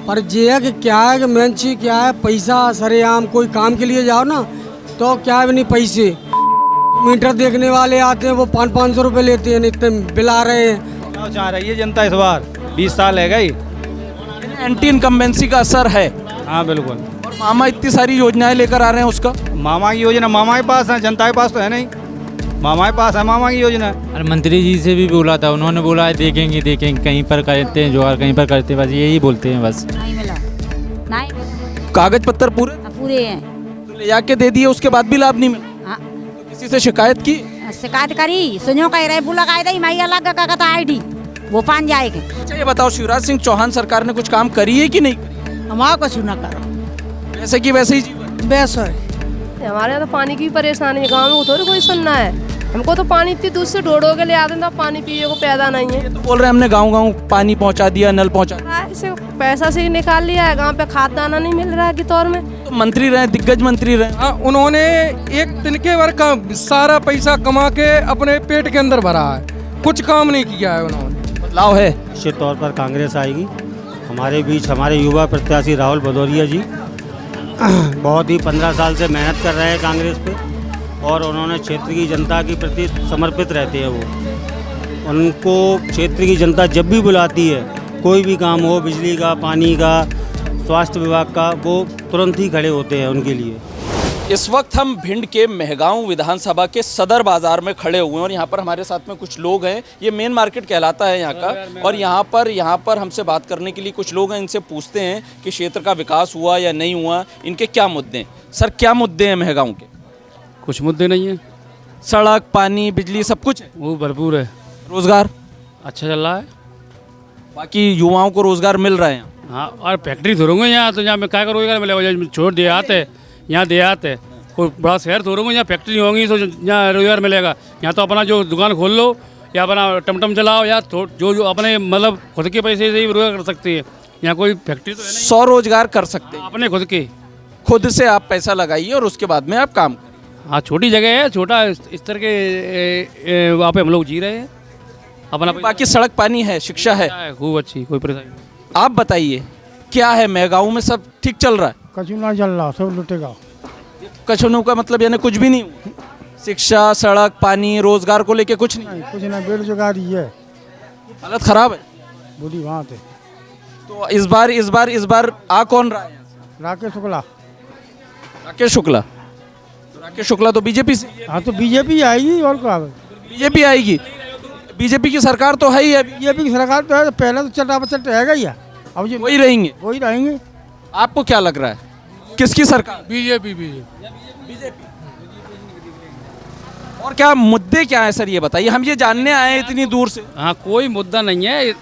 पर ये है कि क्या है कि मेन चीज क्या है, पैसा सरेआम कोई काम के लिए जाओ ना तो क्या है नहीं पैसे। मीटर देखने वाले आते हैं वो 500-500 रुपये लेते हैं, इतने बिल आ रहे हैं। क्या चाह रही है जनता इस बार? 20 साल है गई। एंटी इनकम्बेंसी का असर है। हाँ बिल्कुल। और मामा इतनी सारी योजनाएं लेकर आ रहे हैं उसका। मामा की योजना मामा के पास है, जनता के पास तो है नहीं। मामा के पास है मामा की योजना। अरे मंत्री जी से भी बोला था, उन्होंने बोला है देखेंगे देखेंगे, कहीं पर करते हैं जुगाड़, कहीं पर करते हैं, बस यही बोलते हैं बस। नहीं मिला, नहीं कागज पत्तर पूरे पूरे हैं। तो ले जाके दे दिए, उसके बाद भी लाभ नहीं मिला। हाँ, तो किसी से शिकायत की? शिकायत करी, सुनो कह रहे बुला का दे मैं अलग का कहता आईडी वो पान जाएगा। अच्छा ये बताओ, शिवराज सिंह चौहान सरकार ने कुछ काम करी है कि नहीं? हमारा कुछ ना करो, वैसे की वैसे ही जीवन। बेस है। हमारे यहाँ तो पानी की परेशानी है, गाँव में थोड़ी कोई सुनना है। हमको तो पानी इतनी दूर से ढोड़ो के ले आते हैं, तो पानी पिए को पैदा नहीं है। ये तो बोल रहे हैं हमने गाँव पानी पहुँचा दिया, नल पहुँचा दिया। हाँ, इसे पैसा से ही निकाल लिया है, गाँव पे खाद दाना नहीं मिल रहा है के तौर में। तो मंत्री रहे, दिग्गज मंत्री रहे। हाँ, उन्होंने एक दिन के वर्ग का सारा पैसा कमा के अपने पेट के अंदर भरा है, कुछ काम नहीं किया है उन्होंने। बदलाव है। निश्चित तौर पर कांग्रेस आएगी। हमारे बीच हमारे युवा प्रत्याशी राहुल भदौरिया जी बहुत ही 15 साल से मेहनत कर रहे हैं कांग्रेस पे, और उन्होंने क्षेत्र की जनता के प्रति समर्पित रहते हैं। वो उनको क्षेत्र की जनता जब भी बुलाती है, कोई भी काम हो, बिजली का, पानी का, स्वास्थ्य विभाग का, वो तुरंत ही खड़े होते हैं उनके लिए। इस वक्त हम भिंड के मेहगांव विधानसभा के सदर बाजार में खड़े हुए हैं और यहाँ पर हमारे साथ में कुछ लोग हैं। ये मेन मार्केट कहलाता है यहाँ का, और यहाँ पर हमसे बात करने के लिए कुछ लोग हैं। इनसे पूछते हैं कि क्षेत्र का विकास हुआ या नहीं हुआ, इनके क्या मुद्दे हैं। सर क्या मुद्दे हैं मेहगांव के? कुछ मुद्दे नहीं है, सड़क, पानी, बिजली सब कुछ है। वो भरपूर है। रोजगार अच्छा चल रहा है। बाकी युवाओं को रोजगार मिल रहा है यहाँ। हाँ, और फैक्ट्री थोड़ूंगा यहाँ, तो यहाँ में क्या रोजगार मिलेगा? छोड़ दिया आते यहाँ देहात है, कोई बड़ा शहर थोड़ूंगा, यहाँ फैक्ट्री होंगी तो यहाँ रोजगार मिलेगा। यहाँ तो अपना जो दुकान खोल लो या अपना टमटम चलाओ, या जो अपने मतलब खुद के पैसे से ही रोजगार कर सकती है। यहाँ कोई फैक्ट्री तो है नहीं। स्वरोजगार कर सकते हैं अपने खुद के, खुद से आप पैसा लगाइए और उसके बाद में आप काम करें। हाँ, छोटी जगह है, छोटा स्तर के वहाँ पे हम लोग जी रहे हैं अपना। बाकी सड़क, पानी है, शिक्षा है खूब अच्छी, कोई परेशानी नहीं। आप बताइए क्या है, मेहगांव में सब ठीक चल रहा है? कछु ना चल रहा, सब लुटेगा। कछुनों का मतलब यानी कुछ भी नहीं हुआ? शिक्षा, सड़क, पानी, रोजगार को लेके कुछ नहीं? कुछ ना, बेरोजगारी है, हालत खराब है। बुरी बात है। तो इस बार आ कौन रहा है? राकेश शुक्ला। राकेश शुक्ला? तो राकेश शुक्ला तो बीजेपी से। हाँ, तो बीजेपी आएगी और क्या? बीजेपी आएगी। बीजेपी की सरकार तो है ही है। बीजेपी की सरकार तो है, तो पहले तो चटापचट रहेगा ही है। अब ये वही रहेंगे। वही रहेंगे। आपको क्या लग रहा है, किसकी सरकार? बीजेपी। और क्या मुद्दे क्या है सर, ये बताइए, हम ये जानने आए हैं इतनी दूर से। हाँ, कोई मुद्दा नहीं है,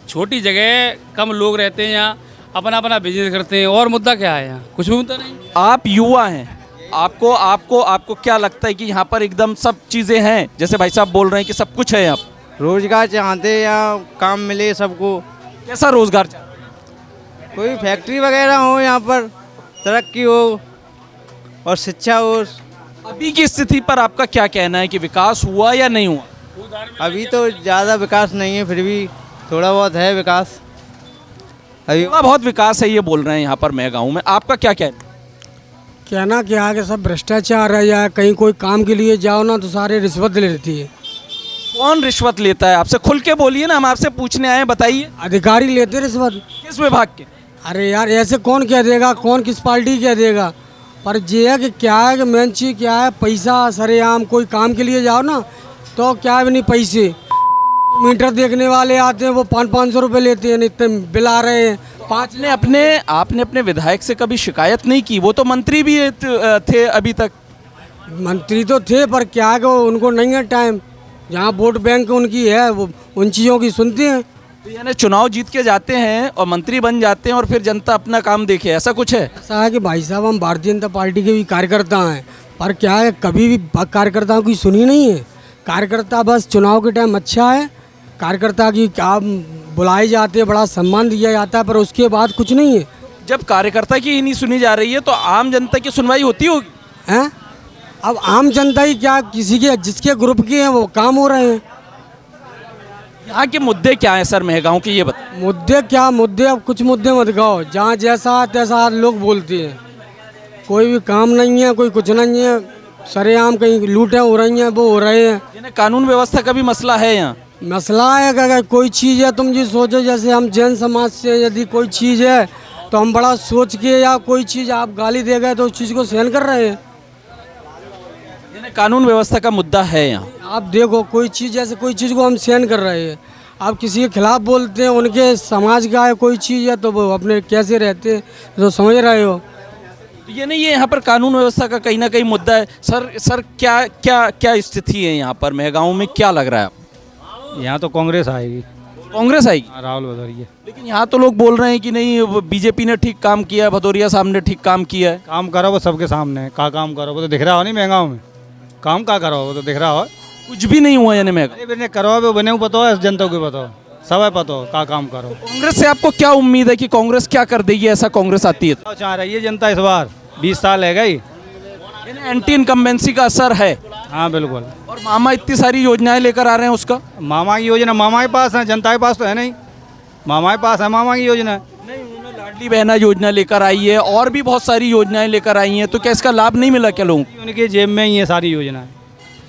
छोटी जगह, कम लोग रहते हैं यहाँ, अपना अपना बिजनेस करते हैं, और मुद्दा क्या है यहाँ? कुछ भी मुद्दा नहीं। आप युवा हैं, आपको क्या लगता है कि यहाँ पर एकदम सब चीज़ें हैं, जैसे भाई साहब बोल रहे हैं कि सब कुछ है यहाँ पर? रोजगार चाहते हैं, यहाँ काम मिले सबको। कैसा रोजगार चाहते हैं? कोई फैक्ट्री वगैरह हो, यहाँ पर तरक्की हो और शिक्षा हो। अभी की स्थिति पर आपका क्या कहना है कि विकास हुआ या नहीं हुआ? अभी तो ज़्यादा विकास नहीं है, फिर भी थोड़ा बहुत है विकास। अभी थोड़ा बहुत विकास है ये बोल रहे हैं यहाँ पर मेहगांव में। आपका क्या कहना है? कहना क्या है कि सब भ्रष्टाचार है, या कहीं कोई काम के लिए जाओ ना तो सारे रिश्वत ले लेती है। कौन रिश्वत लेता है? आपसे खुल के बोलिए ना, हम आपसे पूछने आए हैं, बताइए। अधिकारी लेते रिश्वत। किस विभाग के? अरे यार, ऐसे कौन कह देगा, कौन किस पार्टी कह देगा? पर ये है कि क्या है कि मेन चीज क्या है, पैसा सरेआम कोई काम के लिए जाओ ना तो क्या है नहीं पैसे। मीटर देखने वाले आते हैं वो 500-500 रुपये लेते हैं, इतने बिल आ रहे हैं। आपने अपने विधायक से कभी शिकायत नहीं की? वो तो मंत्री भी थे अभी तक। मंत्री तो थे, पर क्या है कि उनको नहीं है टाइम। जहाँ वोट बैंक उनकी है वो उन चीज़ों की सुनते हैं। तो यानी चुनाव जीत के जाते हैं और मंत्री बन जाते हैं और फिर जनता अपना काम देखे, ऐसा कुछ है? ऐसा है कि भाई साहब, हम भारतीय जनता पार्टी के भी कार्यकर्ता हैं, पर क्या है कभी भी कार्यकर्ताओं की सुनी नहीं है। कार्यकर्ता बस चुनाव के टाइम अच्छा है, कार्यकर्ता की क्या बुलाए जाते हैं, बड़ा सम्मान दिया जाता है, पर उसके बाद कुछ नहीं है। जब कार्यकर्ता की ही नहीं सुनी जा रही है तो आम जनता की सुनवाई होती होगी? हैं? अब आम जनता ही क्या, किसी के जिसके ग्रुप के हैं वो काम हो रहे हैं। यहाँ के मुद्दे क्या हैं सर महंगाओं के, ये बताएं। मुद्दे क्या मुद्दे, अब कुछ मुद्दे मत गाओ, जहाँ जैसा है तैसा लोग बोलते हैं। कोई भी काम नहीं है, कोई कुछ नहीं है, सरेआम कहीं लूटें हो रही हैं, वो हो रहे हैं। यानी कानून व्यवस्था का भी मसला है यहाँ। मसला है कि अगर कोई चीज़ है, तुम जी सोचो जैसे हम जैन समाज से यदि कोई चीज़ है तो हम बड़ा सोच के, या कोई चीज़ आप गाली दे गए तो उस चीज़ को सहन कर रहे हैं। यानी कानून व्यवस्था का मुद्दा है यहाँ। आप देखो कोई चीज़, जैसे कोई चीज़ को हम सहन कर रहे हैं, आप किसी के खिलाफ बोलते हैं, उनके समाज का है कोई चीज़ है तो वो अपने कैसे रहते हैं तो समझ रहे हो। तो ये नहीं, ये यहाँ पर कानून व्यवस्था का कहीं ना कहीं मुद्दा है। सर क्या क्या क्या स्थिति है यहाँ पर महगाओं में, क्या लग रहा है आपको? यहाँ तो कांग्रेस आएगी। कांग्रेस आएगी? राहुल भदौरिया। लेकिन यहाँ तो लोग बोल रहे हैं कि नहीं, बीजेपी ने ठीक काम किया है, भदौरिया साहब ने ठीक काम किया है। काम करो वो सबके सामने है। का काम करो वो तो दिख रहा हो नहीं महंगाओं में। काम का करो वो तो दिख रहा हो। कुछ भी नहीं हुआ यानी महंगा। अरे करो वो बने पता हो, जनता को पता हो, सब है पता हो का काम करो। कांग्रेस से आपको क्या उम्मीद है कि कांग्रेस क्या कर देगी, ऐसा कांग्रेस आती है तो? चाह रही है जनता इस बार, 20 साल है गई। एंटी इनकम्बेंसी का असर है। हाँ बिल्कुल। और मामा इतनी सारी योजनाएं लेकर आ रहे हैं उसका। मामा की योजना मामा के पास है, जनता के पास तो है नहीं। मामा के पास है मामा की योजना। नहीं, उन्होंने लाडली बहना योजना लेकर आई है और भी बहुत सारी योजनाएं लेकर आई हैं, तो क्या इसका लाभ नहीं मिला क्या लोगों को? उनके जेब में ही ये सारी योजना।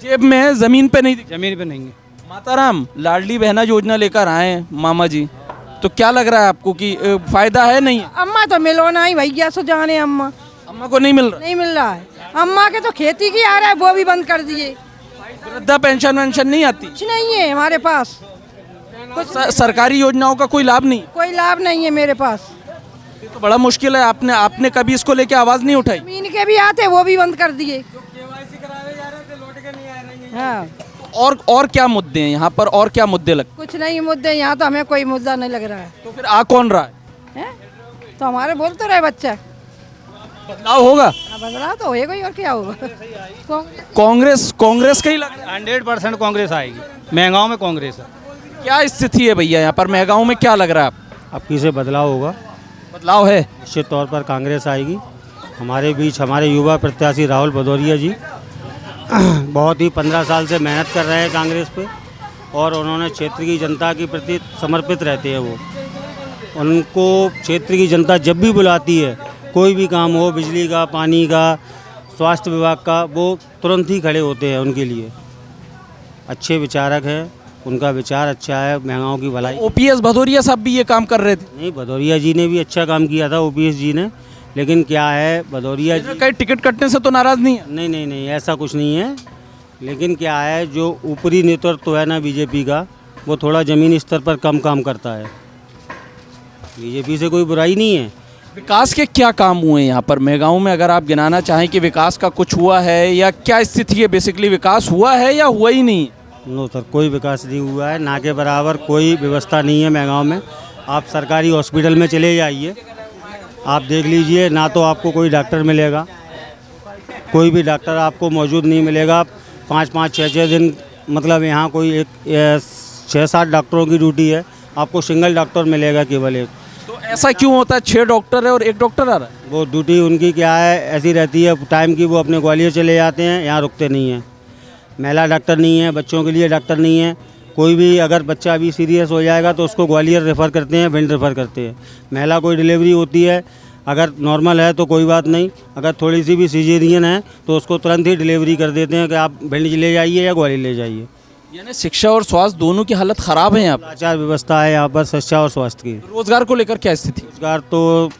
जेब में है, जमीन पे नहीं। जमीन पे नहीं है। माताराम, लाडली बहना योजना लेकर आए हैं मामा जी, तो क्या लग रहा है आपको कि फायदा है नहीं? अम्मा तो मिलो ना ही भैया, सो जाने अम्मा। अम्मा को नहीं मिल रहा? नहीं मिल रहा है। अम्मा के तो खेती की आ रहा है, वो भी बंद कर दिए। वृद्धा पेंशन वेंशन नहीं आती? कुछ नहीं है हमारे पास। सरकारी योजनाओं का कोई लाभ नहीं? कोई लाभ नहीं है मेरे पास। ये तो बड़ा मुश्किल है। आपने कभी इसको लेके आवाज नहीं उठाई? जमीन के भी आते, वो भी बंद कर दिए। हाँ। और क्या मुद्दे हैं यहाँ पर, और क्या मुद्दे लगते? कुछ नहीं मुद्दे यहाँ तो, हमें कोई मुद्दा नहीं लग रहा है। तो फिर आ कौन रहा है? तो हमारे बोलते रहे बच्चा। बदलाव होगा? बदलाव तो होएगा ही, और क्या होगा। कांग्रेस का ही लग रहा है। 100% कांग्रेस आएगी। महंगाओं में कांग्रेस है। क्या स्थिति है भैया यहाँ पर महंगाओं में, क्या लग रहा है आपको? अब किसे बदलाव होगा? बदलाव है निश्चित तौर पर कांग्रेस आएगी। हमारे बीच हमारे युवा प्रत्याशी राहुल भदौरिया जी बहुत ही 15 साल से मेहनत कर रहे हैं कांग्रेस पे, और उन्होंने क्षेत्र की जनता के प्रति समर्पित रहते हैं। वो उनको क्षेत्र की जनता जब भी बुलाती है, कोई भी काम हो, बिजली का, पानी का, स्वास्थ्य विभाग का, वो तुरंत ही खड़े होते हैं उनके लिए। अच्छे विचारक हैं, उनका विचार अच्छा है, महंगाओं की भलाई। ओपीएस भदौरिया साहब भी ये काम कर रहे थे? नहीं, भदौरिया जी ने भी अच्छा काम किया था, ओपीएस जी ने। लेकिन क्या है, भदौरिया जी कहीं टिकट कटने से तो नाराज नहीं है? नहीं नहीं नहीं, ऐसा कुछ नहीं है। लेकिन क्या है, जो ऊपरी नेतृत्व है ना बीजेपी का, वो थोड़ा ज़मीनी स्तर पर कम काम करता है। बीजेपी से कोई बुराई नहीं है। विकास के क्या काम हुए यहाँ पर महंगाओं में, अगर आप गिनाना चाहें कि विकास का कुछ हुआ है या क्या स्थिति है? बेसिकली विकास हुआ है या हुआ ही नहीं? नो सर, कोई विकास नहीं हुआ है। ना के बराबर कोई व्यवस्था नहीं है महंगाओं में। आप सरकारी हॉस्पिटल में चले जाइए, आप देख लीजिए, ना तो आपको कोई डॉक्टर मिलेगा, कोई भी डॉक्टर आपको मौजूद नहीं मिलेगा। 5-5, 6-6 दिन, मतलब यहाँ कोई 6-7 डॉक्टरों की ड्यूटी है, आपको सिंगल डॉक्टर मिलेगा केवल एक। तो ऐसा क्यों होता है? 6 डॉक्टर है और 1 डॉक्टर आ रहा है? वो ड्यूटी उनकी क्या है, ऐसी रहती है टाइम की, वो अपने ग्वालियर चले जाते हैं, यहाँ रुकते नहीं हैं। महिला डॉक्टर नहीं है, बच्चों के लिए डॉक्टर नहीं है। कोई भी अगर बच्चा अभी सीरियस हो जाएगा तो उसको ग्वालियर रेफ़र करते हैं, भिंड रेफ़र करते हैं। महिला कोई डिलीवरी होती है, अगर नॉर्मल है तो कोई बात नहीं, अगर थोड़ी सी भी सीजेरियन है तो उसको तुरंत ही डिलीवरी कर देते हैं कि आप भिंड ले जाइए या ग्वालियर ले जाइए। यानी शिक्षा और स्वास्थ्य दोनों की हालत ख़राब है यहाँ पर। आचार व्यवस्था है यहाँ पर शिक्षा और स्वास्थ्य की। रोजगार को लेकर क्या स्थिति? रोजगार तो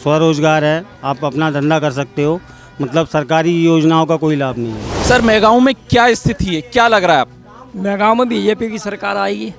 स्वरोजगार है, आप अपना धंधा कर सकते हो, मतलब सरकारी योजनाओं का कोई लाभ नहीं है। सर महंगाओं में क्या स्थिति है, क्या लग रहा है आपको? महंगाओं में बीजेपी की सरकार आएगी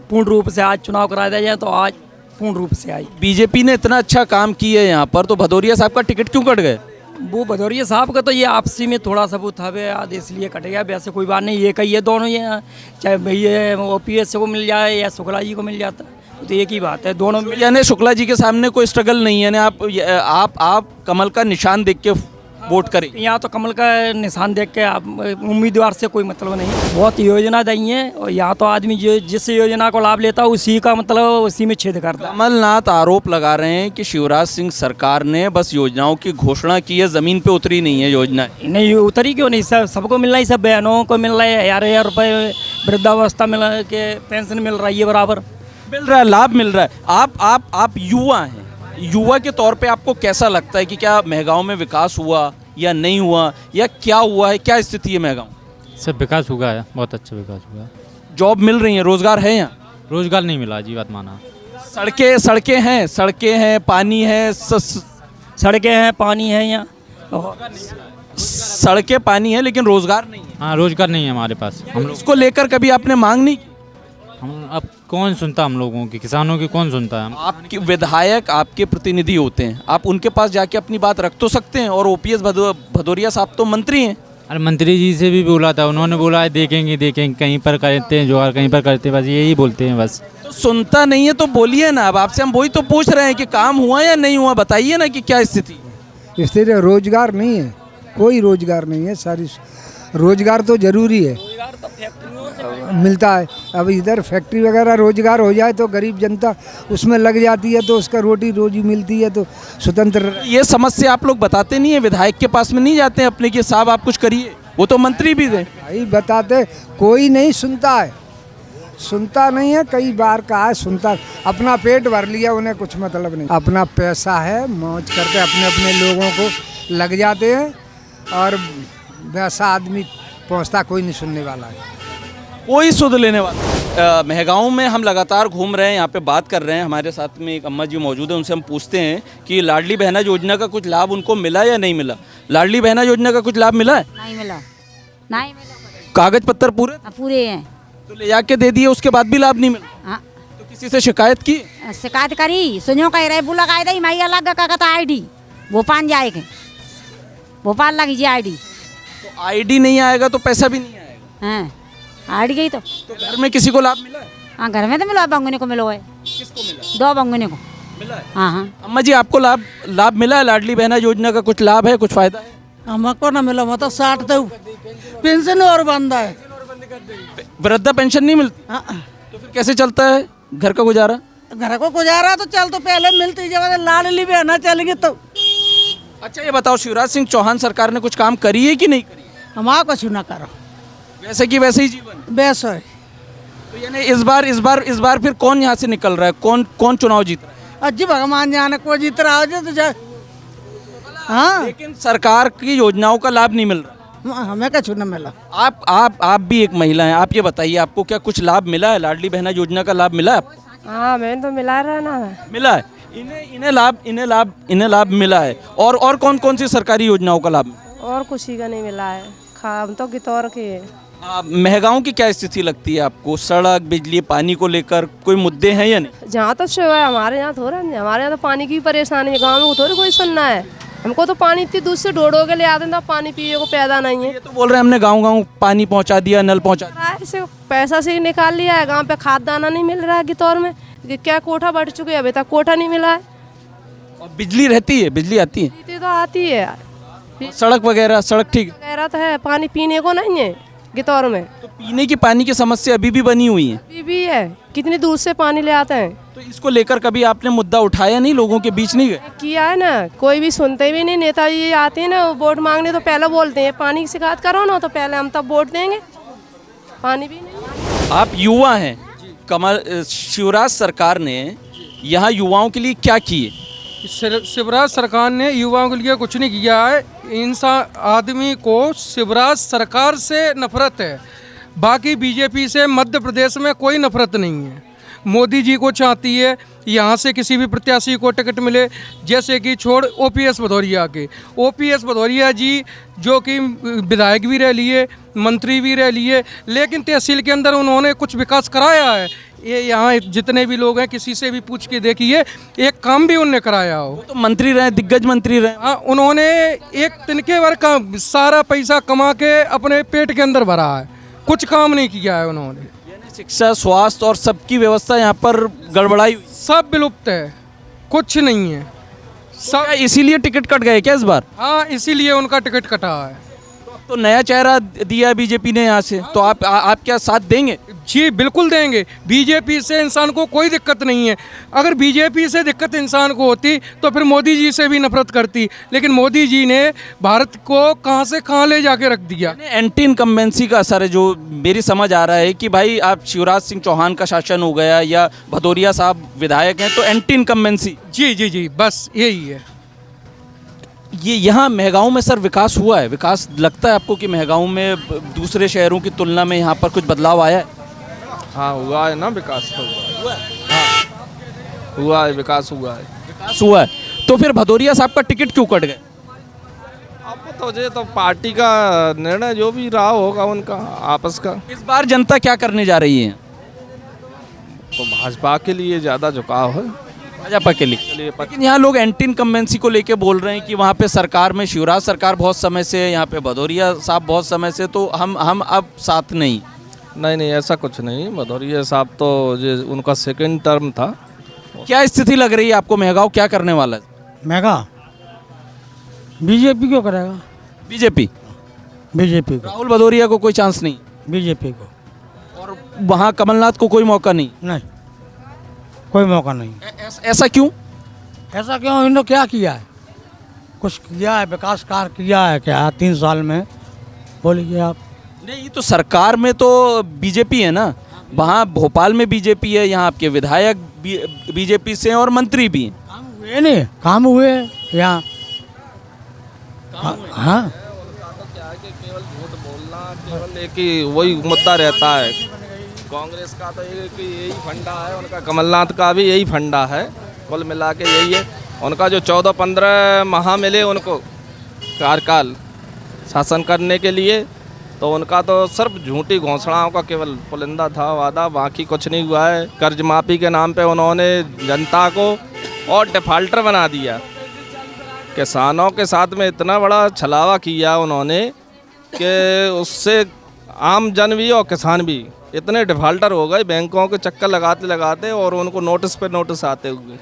पूर्ण रूप से। आज चुनाव करा दिया जाए तो आज पूर्ण रूप से आई। बीजेपी ने इतना अच्छा काम किया है यहाँ पर, तो भदौरिया साहब का टिकट क्यों कट गए? वो भदौरिया साहब का तो ये आपसी में थोड़ा सा वो था, याद इसलिए कट गया। वैसे कोई बात नहीं, ये कही है दोनों, ये चाहे भैया ओपीएस को मिल जाए या शुक्ला जी को मिल जाता, तो एक ही बात है दोनों। यानी शुक्ला जी के सामने कोई स्ट्रगल नहीं है, यानी आप कमल का निशान देख के वोट करें? यहाँ तो कमल का निशान देख के आप उम्मीदवार से कोई मतलब नहीं। बहुत योजना दी है और यहाँ तो आदमी जो जिस योजना को लाभ लेता है उसी का मतलब उसी में छेद करता है। कमलनाथ आरोप लगा रहे हैं कि शिवराज सिंह सरकार ने बस योजनाओं की घोषणा की है, ज़मीन पे उतरी नहीं है योजना। नहीं उतरी क्यों नहीं? सबको मिल रहा है, सब बहनों को मिल रहा है 1000 रुपये वृद्धावस्था मिल के पेंशन मिल रही है बराबर। मिल रहा है, लाभ मिल रहा है। आप युवा हैं, युवा के तौर पे आपको कैसा लगता है कि क्या महगांव में विकास हुआ या नहीं हुआ, या क्या हुआ है, क्या स्थिति है महगांव? सब विकास हुआ है, बहुत अच्छा विकास हुआ है। जॉब मिल रही है, रोजगार है यहाँ? रोजगार नहीं मिला जी, बात माना। सड़कें हैं, पानी है, सड़कें हैं, पानी है यहाँ, सड़कें पानी है, लेकिन रोजगार नहीं है। हाँ, रोजगार नहीं है हमारे पास। हम लोग इसको लेकर कभी आपने मांग नहीं की? हम अब कौन सुनता हम लोगों की, किसानों की कौन सुनता है? आपके विधायक आपके प्रतिनिधि होते हैं, आप उनके पास जाके अपनी बात रख तो सकते हैं। और ओपीएस भदौरिया साहब तो मंत्री हैं। अरे मंत्री जी से भी बोला था, उन्होंने बोला है देखेंगे कहीं पर करते हैं जुगाड़, कहीं पर करते, बस यही बोलते हैं बस। तो सुनता नहीं है तो बोलिए ना। अब आपसे हम वही तो पूछ रहे हैं कि काम हुआ या नहीं हुआ, बताइए ना कि क्या स्थिति। स्थिति रोजगार नहीं है, कोई रोजगार नहीं है। सारी रोजगार तो जरूरी है, मिलता है। अब इधर फैक्ट्री वगैरह रोजगार हो जाए तो गरीब जनता उसमें लग जाती है, तो उसका रोटी रोजी मिलती है, तो स्वतंत्र। ये समस्या आप लोग बताते नहीं है, विधायक के पास में नहीं जाते हैं अपने कि साहब आप कुछ करिए? वो तो मंत्री भी थे। भाई बताते, कोई नहीं सुनता है, सुनता नहीं है। कई बार कहा है, सुनता, अपना पेट भर लिया, उन्हें कुछ मतलब नहीं। अपना पैसा है, मौज करके अपने अपने लोगों को लग जाते हैं, और वैसा आदमी पहुंचता कोई नहीं सुनने वाला है, कोई सुध लेने वाला। महगांव में हम लगातार घूम रहे हैं, यहाँ पे बात कर रहे हैं। हमारे साथ में एक अम्मा जी मौजूद है, उनसे हम पूछते हैं कि लाडली बहना योजना का कुछ लाभ उनको मिला या नहीं मिला। लाडली बहना योजना का कुछ लाभ मिला है? नहीं मिला, नहीं मिला। कागज पत्तर पूरे पूरे हैं तो ले जाके दे दिए, उसके बाद भी लाभ नहीं मिला? हाँ। तो किसी से शिकायत की? शिकायत करी, सुनो कह रहे बुला कायदा ही मैया लग का कहता आईडी भोपाल जाएगा, भोपाल लगी जी आईडी। तो आईडी नहीं आएगा तो पैसा भी नहीं आएगा। हाँ, आईडी गई तो घर में किसी को लाभ मिला है? हाँ, घर में तो मिला, बंगुने को मिलो है। किसको मिला? 2 बंगुने को मिला है। हाँ हाँ। अम्मा जी, आपको लाभ मिला है? लाडली बहना योजना का कुछ लाभ है, कुछ फायदा है? हमको ना मिला, मतलब 60 तो पेंशन और बंद है, वृद्धा पेंशन नहीं मिलती? तो फिर कैसे चलता है घर का गुजारा? घर को गुजारा तो चल, तो पहले मिलती, जब लाडली बहना चलेगी तो। अच्छा ये बताओ, शिवराज सिंह चौहान सरकार ने कुछ काम करी है कि नहीं करी? हमारा कुछ ना करो, वैसे की वैसे ही जीवन बेस है। तो यानी इस बार फिर कौन यहाँ से निकल रहा है, कौन चुनाव जीत रहा है? अजी भगवान जाने को जीत रहा हो तो जा। हाँ, लेकिन सरकार की योजनाओं का लाभ नहीं मिल रहा। हमें कुछ ना मिला। आप भी एक महिला हैं, आप ये बताइए, आपको क्या कुछ लाभ मिला है? लाडली बहना योजना का लाभ मिला है आपको? हाँ, मैंने तो मिला रहा ना। मिला है। इन्हें लाभ मिला है। और कौन सी सरकारी योजनाओं का लाभ? और कुछ ही का नहीं मिला है, हम तो गितौर के हैं। महगांव की क्या स्थिति लगती है आपको? सड़क, बिजली, पानी को लेकर कोई मुद्दे हैं या नहीं? जहाँ तो है, हमारे यहाँ थोड़ा नहीं, हमारे यहाँ तो पानी की परेशानी है। गाँव में थोड़ी कोई सुनना है, हमको तो पानी इतनी दूर से ढोड़ो के ले आते हैं, पानी पिए को पैदा नहीं है। ये तो बोल रहे हैं हमने गांव पानी पहुंचा दिया, नल पहुंचा दिया। ऐसे पैसा से ही निकाल लिया है, गांव पे खाद दाना नहीं मिल रहा है गितौर में। क्या कोठा बढ़ चुके हैं, अभी तक कोठा नहीं मिला है। और बिजली रहती है? बिजली आती है? बिजली तो आती है। सड़क वगैरह, सड़क ठीक वगैरह तो है, पानी पीने को नहीं है गितौर में। तो पीने की पानी की समस्या अभी भी बनी हुई है? अभी भी है, कितनी दूर से पानी ले आते हैं। तो इसको लेकर कभी आपने मुद्दा उठाया नहीं, लोगों के बीच नहीं गए? किया है ना, कोई भी सुनते भी नहीं। नेताजी आते हैं ना वोट मांगने, तो पहले बोलते हैं पानी की शिकायत करो ना, तो पहले हम तब वोट देंगे। पानी भी नहीं। आप युवा हैं, शिवराज सरकार ने यहाँ युवाओं के लिए क्या किए? शिवराज सरकार ने युवाओं के लिए कुछ नहीं किया है। इंसान आदमी को शिवराज सरकार से नफरत है, बाकी बीजेपी से मध्य प्रदेश में कोई नफरत नहीं है। मोदी जी को चाहती है यहाँ से किसी भी प्रत्याशी को टिकट मिले, जैसे कि छोड़ ओपीएस भदौरिया के। ओपीएस भदौरिया जी जो कि विधायक भी रह लिए, मंत्री भी रह लिए, लेकिन तहसील के अंदर उन्होंने कुछ विकास कराया है? ये यहाँ जितने भी लोग हैं, किसी से भी पूछ के देखिए, एक काम भी उन्होंने कराया हो? तो मंत्री रहे, दिग्गज मंत्री रहे। हाँ, उन्होंने एक तिनके भर का सारा पैसा कमा के अपने पेट के अंदर भरा है, कुछ काम नहीं किया है उन्होंने। शिक्षा, स्वास्थ्य और सबकी व्यवस्था यहाँ पर गड़बड़ाई हुई, सब विलुप्त है, कुछ नहीं है सब। इसीलिए टिकट कट गए क्या इस बार? हाँ, इसीलिए उनका टिकट कटा है। तो नया चेहरा दिया बीजेपी ने यहाँ से, तो आप क्या साथ देंगे? जी बिल्कुल देंगे। बीजेपी से इंसान को कोई दिक्कत नहीं है। अगर बीजेपी से दिक्कत इंसान को होती तो फिर मोदी जी से भी नफरत करती, लेकिन मोदी जी ने भारत को कहाँ से कहाँ ले जाके रख दिया। एंटी इनकम्बेंसी का असर है, जो मेरी समझ आ रहा है कि भाई आप शिवराज सिंह चौहान का शासन हो गया या भदौरिया साहब विधायक हैं तो एंटी इनकम्बेंसी। जी जी जी, बस यही है। ये यहाँ मेहगांव में सर विकास हुआ है? विकास लगता है आपको कि मेहगांव में दूसरे शहरों की तुलना में यहाँ पर कुछ बदलाव आया है? हाँ हुआ है ना, विकास तो हुआ है। हाँ हुआ है, विकास हुआ है। विकास हुआ है, तो फिर भदौरिया साहब का टिकट क्यों कट गए? अब तो ये तो पार्टी का निर्णय जो भी रहा होगा उनका आपस का। इस बार जनता क्या करने जा रही है? तो भाजपा के लिए ज़्यादा झुकाव है, भाजपा के लिए। लेकिन यहाँ लोग एंटी इनकम्बेंसी को लेके बोल रहे हैं कि वहाँ पे सरकार में शिवराज सरकार बहुत समय से है, यहाँ पे भदौरिया साहब बहुत समय से, तो हम अब साथ नहीं। नहीं, ऐसा कुछ नहीं। भदौरिया साहब तो ये उनका सेकंड टर्म था। क्या स्थिति लग रही है आपको? मेहगांव क्या करने वाला है? महंगा बीजेपी क्यों करेगा? बीजेपी को राहुल भदौरिया को कोई चांस नहीं? बीजेपी को। और वहाँ कमलनाथ को कोई मौका नहीं? नहीं, कोई मौका नहीं। ऐसा क्यों? ऐसा क्यों? इन्होंने क्या किया है? कुछ किया है? विकास कार्य किया है क्या 3 साल में? बोलिए आप। नहीं, तो सरकार में तो बीजेपी है ना, वहाँ भोपाल में बीजेपी है, यहाँ आपके विधायक बीजेपी से हैं और मंत्री भी हैं। काम हुए नहीं? काम हुए यहाँ? हाँ, केवल झूठ बोलना, केवल एक ही वही मुद्दा रहता है। कांग्रेस का तो एक यही फंडा है, उनका कमलनाथ का भी यही फंडा है, कुल मिला के यही है उनका। जो 14-15 माह मिले उनको कार्यकाल शासन करने के लिए, तो उनका तो सिर्फ झूठी घोषणाओं का केवल पुलिंदा था वादा, बाकी कुछ नहीं हुआ है। कर्ज माफ़ी के नाम पे उन्होंने जनता को और डिफाल्टर बना दिया। किसानों के साथ में इतना बड़ा छलावा किया उन्होंने कि उससे आम जन भी और किसान भी इतने डिफाल्टर हो गए बैंकों के चक्कर लगाते लगाते, और उनको नोटिस पे नोटिस आते हुए।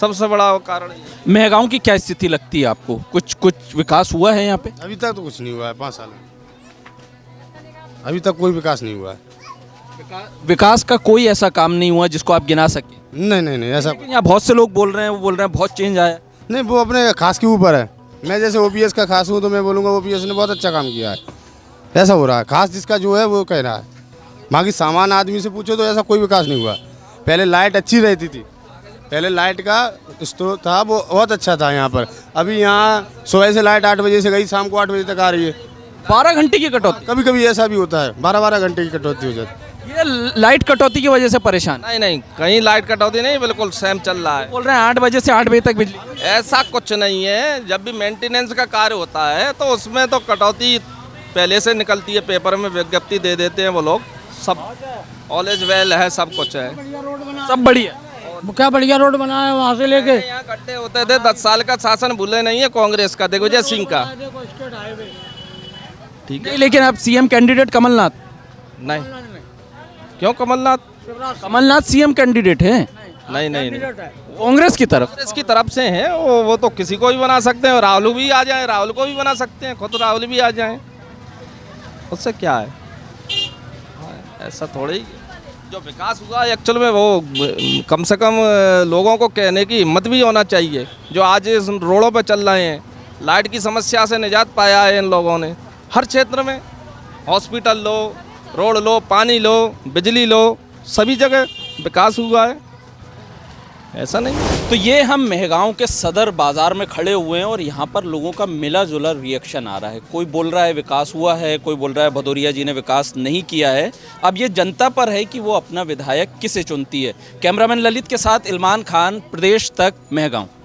सबसे बड़ा कारण मेहगांव की क्या स्थिति लगती है आपको? कुछ विकास हुआ है यहाँ पे? अभी तक तो कुछ नहीं हुआ है। 5 साल में अभी तक कोई विकास नहीं हुआ है। विकास का कोई ऐसा काम नहीं हुआ जिसको आप गिना सके? नहीं, ऐसा। यहाँ बहुत से लोग बोल रहे हैं, वो बोल रहे हैं बहुत चेंज आया। नहीं, वो अपने खास के ऊपर है। मैं जैसे ओपीएस का खास हूँ तो मैं बोलूँगा ओपीएस ने बहुत अच्छा काम किया है, ऐसा हो रहा है। खास जिसका जो है वो कह रहा है। बाकी सामान्य आदमी से पूछो तो ऐसा कोई विकास नहीं हुआ। पहले लाइट अच्छी रहती थी, पहले लाइट का स्रोत था वो बहुत अच्छा था यहाँ पर। अभी यहाँ सुबह से लाइट 8 बजे से गई, शाम को 8 बजे तक आ रही है। 12 घंटे की कटौती? कभी कभी ऐसा भी होता है, 12-12 घंटे की कटौती हो जाती है। ये लाइट कटौती की वजह से परेशान? नहीं, कहीं लाइट कटौती नहीं, बिल्कुल सेम चल रहा है। बोल रहे हैं 8 बजे से 8 बजे तक बिजली। ऐसा कुछ नहीं है। जब भी मेंटेनेंस का कार्य होता है तो उसमें तो कटौती पहले से निकलती है, पेपर में विज्ञप्ति दे देते हैं वो लोग। सब ऑल इज वेल है, सब कुछ है, सब बढ़िया। वो क्या बढ़िया रोड बना है वहाँ से लेके। यहाँ गड्ढे होते थे। 10 साल का शासन भूले नहीं है कांग्रेस का, दिग्विजय सिंह का। ठीक है, लेकिन आप सीएम कैंडिडेट कमलनाथ? नहीं, क्यों कमलनाथ? कमलनाथ सीएम कैंडिडेट है? नहीं, कांग्रेस की तरफ से हैं वो तो किसी को भी बना सकते हैं। राहुल भी आ जाए, राहुल को भी बना सकते हैं, खुद राहुल भी आ जाए, उससे क्या है। ऐसा थोड़ी। जो विकास हुआ एक्चुअल में वो कम से कम लोगों को कहने की हिम्मत भी होना चाहिए। जो आज इस रोडों पे चल रहे हैं, लाइट की समस्या से निजात पाया है इन लोगों ने। हर क्षेत्र में हॉस्पिटल लो, रोड लो, पानी लो, बिजली लो, सभी जगह विकास हुआ है, ऐसा नहीं। तो ये हम मेहगांव के सदर बाज़ार में खड़े हुए हैं और यहाँ पर लोगों का मिला जुला रिएक्शन आ रहा है। कोई बोल रहा है विकास हुआ है, कोई बोल रहा है भदौरिया जी ने विकास नहीं किया है। अब ये जनता पर है कि वो अपना विधायक किसे चुनती है। कैमरामैन ललित के साथ इल्मान खान, प्रदेश तक, मेहगांव।